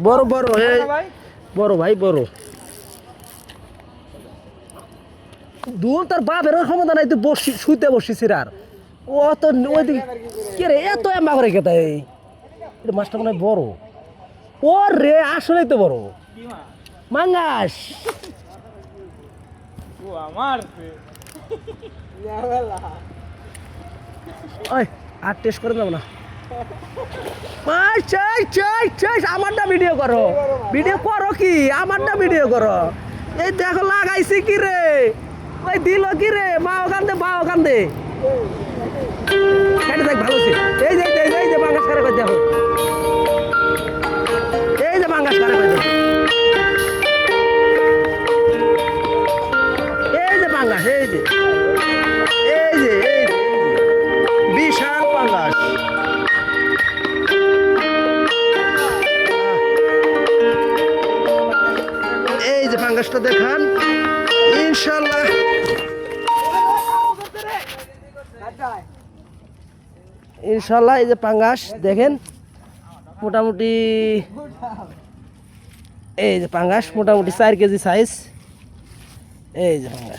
বড় বড় বড় ভাই বড় দূর তার বাপের ক্ষমতা নাই তুই বসি শুইতে বসিস আর ও তো ওইদিকে কে রে এত এমা করে কে তাই মাছটা মনে হয় বড় ও রে আসলেই তো বড় মাঙ্গাস ওই আর টেস্ট করে যাবো না আমারটা ভিডিও করো কি আমারটা ভিডিও করো এই দেখো লাগাইছি কি রে ওই দিল কি রে মা ওখান দে দেখ ভালো এই যে বাঙ্গাস করে দেখো এই যে বাঙ্গাস করে দেখো এই যে বাঙ্গাস এই যে বিশাল বাঙ্গাস এই যে পাঙ্গাসটা দেখান ইনশাআল্লাহ এই যে পাঙ্গাস দেখেন মোটামুটি এই যে পাঙ্গাস মোটামুটি 4 কেজি সাইজ এই যে পাঙ্গাস